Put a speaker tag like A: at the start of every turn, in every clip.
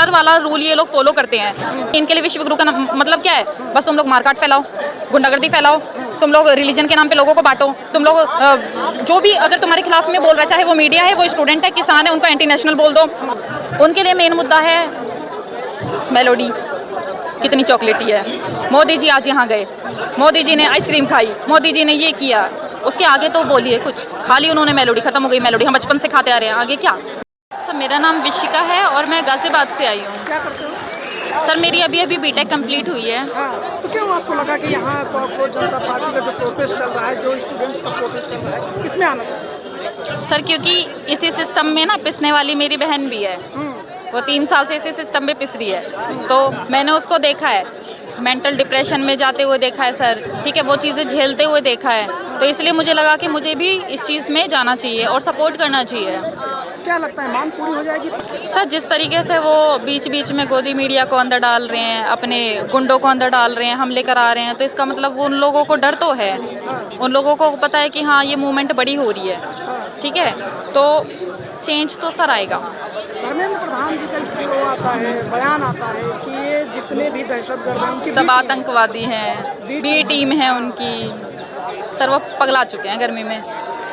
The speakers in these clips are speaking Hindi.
A: हिटलर वाला रूल ये लोग फॉलो करते हैं। इनके लिए विश्व गुरु का मतलब क्या है? बस तुम लोग मारकाट फैलाओ, गुंडागर्दी फैलाओ, तुम लोग रिलीजन के नाम पे लोगों को बांटो, तुम लोग जो भी अगर तुम्हारे खिलाफ में बोल रहा है, चाहे वो मीडिया है, वो स्टूडेंट है, किसान है, उनको एंटी नेशनल बोल दो। उनके लिए मेन मुद्दा है मेलोडी कितनी चॉकलेटी है। मोदी जी आज यहाँ गए, मोदी जी ने आइसक्रीम खाई, मोदी जी ने ये किया, उसके आगे तो बोलिए कुछ, खाली उन्होंने मेलोडी, खत्म हो गई मेलोडी, हम बचपन से खाते आ रहे हैं, आगे क्या? सर मेरा नाम विशिका है और मैं गाजियाबाद से आई हूँ।
B: क्या करते हो?
A: सर मेरी अभी बीटेक कंप्लीट हुई है।
B: हाँ, तो क्यों आपको लगा कि यहाँ तो आपको जनता पार्टी का जो प्रोटेस्ट चल रहा है, जो स्टूडेंट्स का प्रोटेस्ट चल रहा है, इसमें आना चाहिए?
A: सर क्योंकि इसी सिस्टम में ना पिसने वाली मेरी बहन भी है, वो 3 साल से इसी सिस्टम में पिस रही है, तो मैंने उसको देखा है, मेंटल डिप्रेशन में जाते हुए देखा है सर, ठीक है, वो चीज़ें झेलते हुए देखा है, तो इसलिए मुझे लगा कि मुझे भी इस चीज़ में जाना चाहिए और सपोर्ट करना चाहिए।
B: क्या लगता है मांग पूरी हो जाएगी?
A: सर जिस तरीके से वो बीच बीच में गोदी मीडिया को अंदर डाल रहे हैं, अपने गुंडों को अंदर डाल रहे हैं, हमले करा रहे हैं, तो इसका मतलब उन लोगों को डर तो है, उन लोगों को पता है कि हाँ ये मूवमेंट बड़ी हो रही है, ठीक है, तो चेंज तो सर आएगा।
B: धर्मेंद्र प्रधान जी का इस तरह वो आता है, बयान आता है कि ये जितने भी दहशतगर्द हैं उनकी
A: सब आतंकवादी हैं, बी टीम है उनकी, सर वो पगला चुके हैं गर्मी में,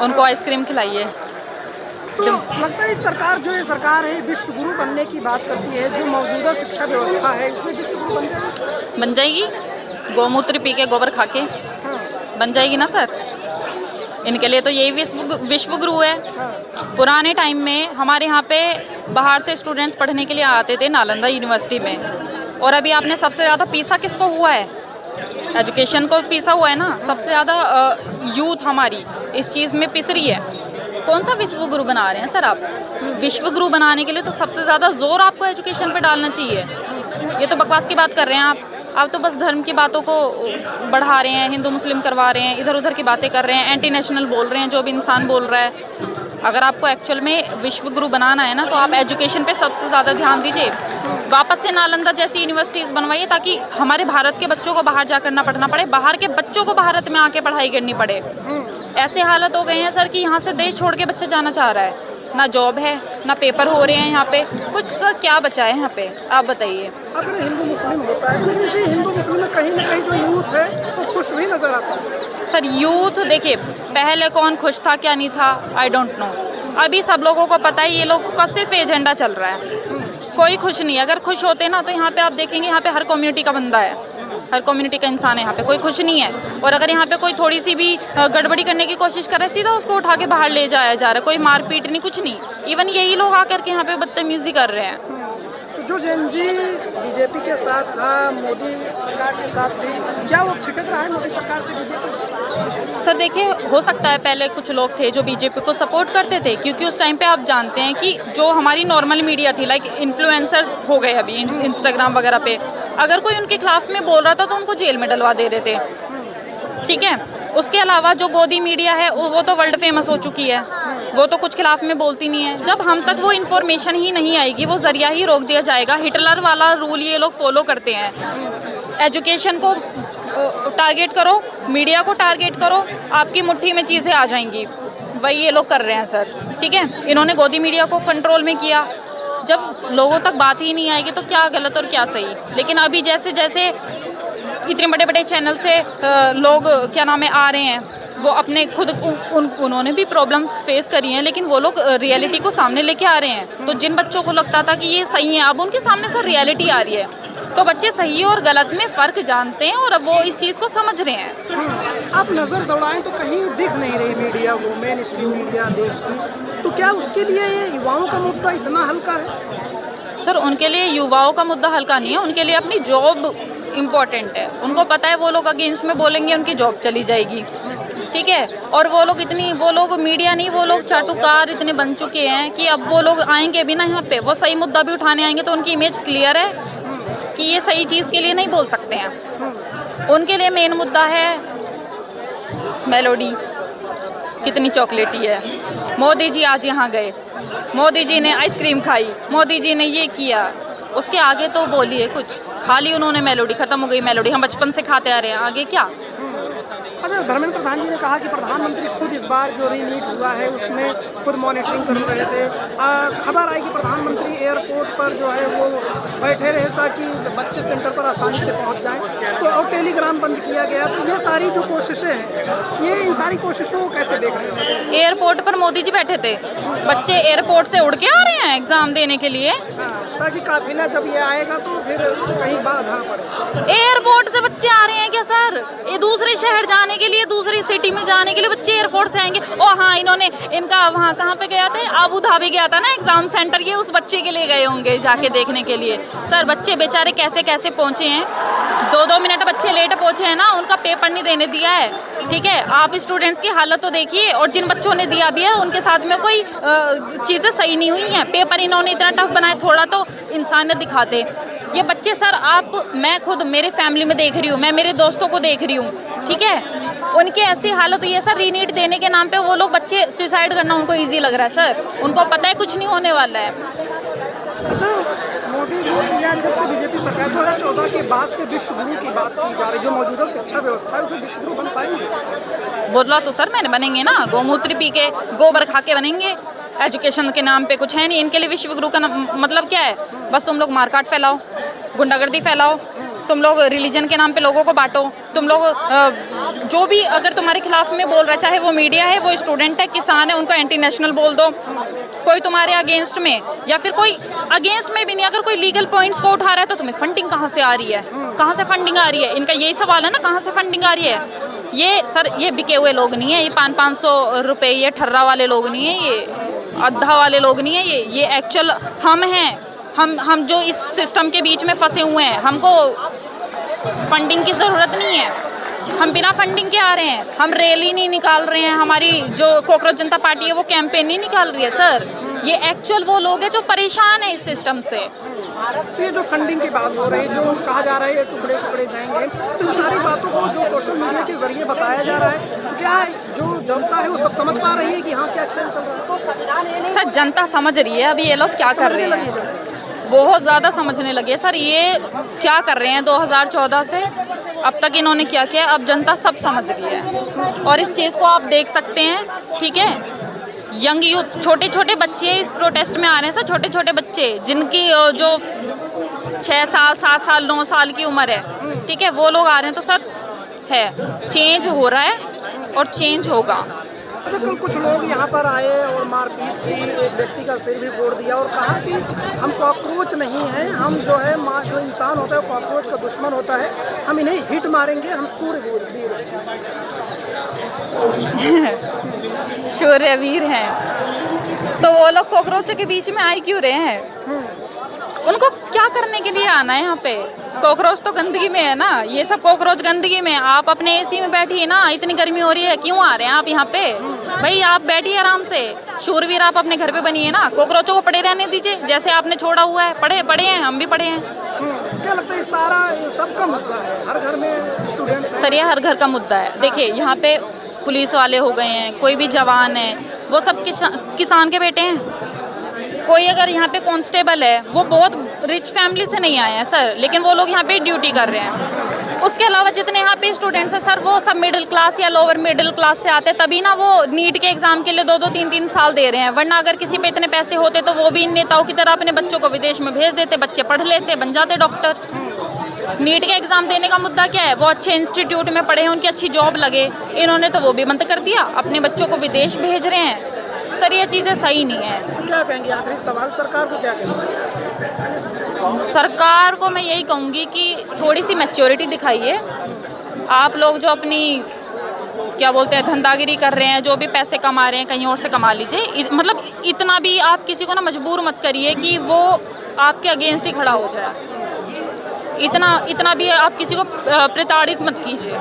A: उनको आइसक्रीम खिलाइए।
B: तो लगता है इस सरकार जो ये सरकार है विश्व गुरु बनने की बात करती है, जो मौजूदा शिक्षा व्यवस्था है इसमें विश्व गुरु बन जाएगी?
A: गोमूत्र पी के गोबर खा के
B: हाँ,
A: बन जाएगी ना सर। इनके लिए तो यही विश्व गुरु है। पुराने टाइम में हमारे यहाँ पे बाहर से स्टूडेंट्स पढ़ने के लिए आते थे नालंदा यूनिवर्सिटी में, और अभी आपने सबसे ज़्यादा पीसा किसको हुआ है? एजुकेशन को पीसा हुआ है ना, सबसे ज़्यादा यूथ हमारी इस चीज़ में पिस रही है। कौन सा विश्व गुरु बना रहे हैं सर आप? विश्व गुरु बनाने के लिए तो सबसे ज़्यादा जोर आपको एजुकेशन पे डालना चाहिए। ये तो बकवास की बात कर रहे हैं आप तो बस धर्म की बातों को बढ़ा रहे हैं, हिंदू मुस्लिम करवा रहे हैं, इधर उधर की बातें कर रहे हैं, एंटी नेशनल बोल रहे हैं, जो भी इंसान बोल रहा है। अगर आपको एक्चुअल में विश्व गुरु बनाना है ना, तो आप एजुकेशन पे सबसे ज़्यादा ध्यान दीजिए। वापस से नालंदा जैसी यूनिवर्सिटीज़ बनवाइए, ताकि हमारे भारत के बच्चों को बाहर जाकर ना पढ़ना पड़े, बाहर के बच्चों को भारत में आके पढ़ाई करनी पड़े। ऐसे हालत हो गए हैं सर कि यहाँ से देश छोड़ के बच्चा जाना चाह रहा है, ना जॉब है, ना पेपर हो रहे हैं यहाँ पे, कुछ सर क्या बचा है यहाँ पे, आप बताइए।
B: अगर हिंदू मुस्लिम होता है, लेकिन इसी हिंदू मुस्लिम में कहीं ना कहीं जो यूथ है वो खुश भी नजर आता है।
A: सर यूथ देखिए, पहले कौन खुश था क्या नहीं था आई डोंट नो, अभी सब लोगों को पता है ये लोगों का सिर्फ एजेंडा चल रहा है, कोई खुश नहीं है। अगर खुश होते ना तो यहाँ पे आप देखेंगे, यहाँ पे हर कम्युनिटी का बंदा है, हर कम्युनिटी का इंसान है, यहाँ पे कोई खुश नहीं है। और अगर यहाँ पे कोई थोड़ी सी भी गड़बड़ी करने की कोशिश कर रहा है, सीधा उसको उठा के बाहर ले जाया जा रहा है, कोई मारपीट नहीं, कुछ नहीं। इवन यही लोग आकर के यहाँ पे बदतमीजी कर रहे हैं।
B: तो जो जेनजी बीजेपी के साथ था, मोदी सरकार के साथ थी, क्या वो छिटक रहा है मोदी सरकार से बीजेपी से?
A: सर देखिए, हो सकता है पहले कुछ लोग थे जो बीजेपी को सपोर्ट करते थे, क्योंकि उस टाइम पे आप जानते हैं कि जो हमारी नॉर्मल मीडिया थी, लाइक इन्फ्लुएंसर्स हो गए अभी इंस्टाग्राम वगैरह पे, अगर कोई उनके खिलाफ में बोल रहा था तो उनको जेल में डलवा दे रहे थे, ठीक है। उसके अलावा जो गोदी मीडिया है वो तो वर्ल्ड फेमस हो चुकी है, वो तो कुछ खिलाफ में बोलती नहीं है। जब हम तक वो इन्फॉर्मेशन ही नहीं आएगी, वो जरिया ही रोक दिया जाएगा। हिटलर वाला रूल ये लोग फॉलो करते हैं, एजुकेशन को टारगेट करो, मीडिया को टारगेट करो, आपकी मुट्ठी में चीज़ें आ जाएंगी, वही ये लोग कर रहे हैं सर, ठीक है। इन्होंने गोदी मीडिया को कंट्रोल में किया, जब लोगों तक बात ही नहीं आएगी तो क्या गलत और क्या सही। लेकिन अभी जैसे जैसे इतने बड़े बड़े चैनल से लोग क्या नाम है आ रहे हैं, वो अपने खुद उन्होंने भी प्रॉब्लम्स फेस करी हैं, लेकिन वो लोग रियलिटी को सामने लेके आ रहे हैं। तो जिन बच्चों को लगता था कि ये सही है, अब उनके सामने सर रियलिटी आ रही है, तो बच्चे सही और गलत में फ़र्क जानते हैं और अब वो इस चीज़ को समझ रहे हैं।
B: आप नज़र दौड़ाएं तो कहीं दिख नहीं रही मीडिया, वो मेन स्ट्रीम मीडिया देश की, तो क्या उसके लिए ये युवाओं का मुद्दा इतना हल्का है?
A: सर उनके लिए युवाओं का मुद्दा हल्का नहीं है, उनके लिए अपनी जॉब इम्पॉर्टेंट है। उनको पता है वो लोग अगेंस्ट में बोलेंगे उनकी जॉब चली जाएगी, ठीक है। और वो लोग मीडिया नहीं, वो लोग चाटुकार इतने बन चुके हैं कि अब वो लोग आएंगे भी ना यहाँ पे, वो सही मुद्दा भी उठाने आएंगे तो उनकी इमेज क्लियर है कि ये सही चीज़ के लिए नहीं बोल सकते हैं। उनके लिए मेन मुद्दा है मेलोडी कितनी चॉकलेटी है। मोदी जी आज यहाँ गए, मोदी जी ने आइसक्रीम खाई, मोदी जी ने ये किया, उसके आगे तो बोलिए कुछ, खाली उन्होंने मेलोडी, खत्म हो गई मेलोडी, हम बचपन से खाते आ रहे हैं, आगे क्या?
B: अच्छा, धर्मेंद्र प्रधान जी ने कहा कि प्रधानमंत्री खुद इस बार जो रीनीट हुआ है उसमें खुद मॉनिटरिंग कर रहे थे। खबर आई कि प्रधानमंत्री एयरपोर्ट पर जो है वो बैठे रहे ताकि बच्चे सेंटर पर आसानी से पहुंच जाएं, तो और टेलीग्राम बंद किया गया। तो ये सारी जो कोशिशें हैं, ये इन सारी कोशिशों को कैसे देख रहे हैं?
A: एयरपोर्ट पर मोदी जी बैठे थे, बच्चे एयरपोर्ट से उड़ के आ रहे हैं एग्जाम देने के लिए।
B: ताकि काफिला जब ये आएगा तो फिर कहीं बाधा पड़े।
A: एयरपोर्ट से बच्चे आ रहे हैं क्या सर? ये दूसरे शहर जाने के लिए, दूसरी सिटी में जाने के लिए बच्चे एयरपोर्ट से आएंगे? ओ हाँ, इन्होंने इनका वहाँ कहाँ पे गया था, अबू धाबी गया था ना एग्जाम सेंटर, ये उस बच्चे के लिए गए होंगे जाके देखने के लिए। सर बच्चे बेचारे कैसे कैसे पहुँचे हैं, 2-2 मिनट बच्चे लेट पहुँचे हैं ना, उनका पेपर नहीं देने दिया है। ठीक है, आप स्टूडेंट्स की हालत तो देखिए, और जिन बच्चों ने दिया भी है उनके साथ में कोई चीज़ें सही नहीं हुई हैं। पेपर इन्होंने इतना टफ बनाया, थोड़ा तो इंसानियत दिखाते। ये बच्चे सर, मैं खुद मेरे फैमिली में देख रही हूँ, मैं मेरे दोस्तों को देख रही हूँ, ठीक है, उनकी ऐसी हालत हुई है सर, रीनीट देने के नाम पे वो लोग बच्चे सुसाइड करना उनको इजी लग रहा है सर, उनको पता है कुछ नहीं होने वाला है।
B: अच्छा, मोदी जी या जब से बीजेपी सरकार 2014 के बाद से विश्व गुरु की बात की जा रही, जो मौजूदा शिक्षा व्यवस्था है उसमें विश्व गुरु बन पाएंगे?
A: बोला तो सर मैंने, बनेंगे ना, गौमूत्र पी के गोबर खा के बनेंगे। एजुकेशन के नाम पे कुछ है नहीं इनके लिए। विश्व गुरु का मतलब क्या है? बस तुम लोग मारकाट फैलाओ, गुंडागर्दी फैलाओ, तुम लोग रिलीजन के नाम पे लोगों को बांटो, तुम लोग जो भी अगर तुम्हारे खिलाफ में बोल रहा है, चाहे वो मीडिया है, वो स्टूडेंट है, किसान है, उनको एंटी नेशनल बोल दो। कोई तुम्हारे अगेंस्ट में, या फिर कोई अगेंस्ट में भी नहीं, अगर कोई लीगल पॉइंट्स को उठा रहा है तो तुम्हें फंडिंग कहाँ से आ रही है? कहाँ से फंडिंग आ रही है? इनका यही सवाल है ना, कहाँ से फंडिंग आ रही है? ये सर, ये बिके हुए लोग नहीं है, ये 500-500 रुपये, ये ठर्रा वाले लोग नहीं है, ये अद्धा वाले लोग नहीं है, ये एक्चुअल हम हैं। हम जो इस सिस्टम के बीच में फंसे हुए हैं, हमको फंडिंग की ज़रूरत नहीं है, हम बिना फंडिंग के आ रहे हैं, हम रैली नहीं निकाल रहे हैं, हमारी जो कॉकरोच जनता पार्टी है वो कैंपेन नहीं निकाल रही है सर, ये एक्चुअल वो लोग हैं जो परेशान है इस सिस्टम से।
B: ये जो फंडिंग की बात हो रही है, जो कहा जा रहा है ये टुकड़े टुकड़े जाएंगे, तो इन सारी बातों को जो सोशल मीडिया के जरिए बताया जा रहा है, तो क्या जो जनता है वो सब समझ पा रही है कि हाँ क्या खेल चल रहा है?
A: सर जनता समझ रही है अभी ये लोग क्या कर रहे हैं, बहुत ज़्यादा समझने लगे सर, ये क्या कर रहे हैं 2014 से अब तक इन्होंने क्या किया, अब जनता सब समझ रही है। और इस चीज़ को आप देख सकते हैं, ठीक है, यंग यूथ, छोटे छोटे बच्चे इस प्रोटेस्ट में आ रहे हैं सर, छोटे छोटे बच्चे जिनकी जो 6 साल 7 साल 9 साल की उम्र है, ठीक है, वो लोग आ रहे हैं। तो सर है, चेंज हो रहा है और चेंज होगा।
B: तो कल कुछ लोग यहाँ पर आए और मारपीट की, एक व्यक्ति का सिर भी फोड़ दिया और कहा कि हम कॉकरोच नहीं हैं, हम जो है जो इंसान होता है कॉकरोच का दुश्मन होता है, हम इन्हें हिट मारेंगे, हम सूर्यवीर
A: सूर्यवीर हैं। तो वो लोग कॉकरोचों के बीच में आए क्यों रहे हैं? उनको क्या करने के लिए आना है यहाँ पे? कॉकरोच तो गंदगी में है ना, ये सब कॉकरोच गंदगी में। आप अपने एसी में बैठिए ना, इतनी गर्मी हो रही है, क्यों आ रहे हैं आप यहाँ पे? भाई आप बैठिए आराम से, शूरवीर आप अपने घर पे बनिए ना, कॉकरोचों को पड़े रहने दीजिए, जैसे आपने छोड़ा हुआ है, पड़े हैं, हम भी पड़े हैं।
B: क्या लगता है सारा सबका मुद्दा है, हर घर में स्टूडेंट?
A: सर ये हर घर का मुद्दा है। देखिए यहाँ पे पुलिस वाले हो गए हैं, कोई भी जवान है, वो सब किसान के बेटे हैं। कोई अगर यहाँ पे कांस्टेबल है, वो बहुत रिच फैमिली से नहीं आए हैं सर, लेकिन वो लोग यहाँ पे ड्यूटी कर रहे हैं। उसके अलावा जितने यहाँ पे स्टूडेंट्स हैं सर, वो सब मिडिल क्लास या लोअर मिडिल क्लास से आते हैं, तभी ना वो नीट के एग्जाम के लिए 2-2 3-3 साल दे रहे हैं। वरना अगर किसी पे इतने पैसे होते तो वो भी इन नेताओं की तरह अपने बच्चों को विदेश में भेज देते, बच्चे पढ़ लेते, बन जाते डॉक्टर। नीट के एग्ज़ाम देने का मुद्दा क्या है? वो अच्छे इंस्टीट्यूट में पढ़े हैं, उनकी अच्छी जॉब लगे, इन्होंने तो वो भी बंद कर दिया, अपने बच्चों को विदेश भेज रहे हैं। सर ये चीज़ें सही नहीं है।
B: क्या कहेंगे आखिरी सवाल, सरकार को क्या कहेंगे?
A: सरकार को मैं यही कहूँगी कि थोड़ी सी मैच्योरिटी दिखाइए। आप लोग जो अपनी क्या बोलते हैं धंधागिरी कर रहे हैं, जो भी पैसे कमा रहे हैं, कहीं और से कमा लीजिए। मतलब इतना भी आप किसी को ना मजबूर मत करिए कि वो आपके अगेंस्ट ही खड़ा हो जाए, इतना भी आप किसी को प्रताड़ित मत कीजिए।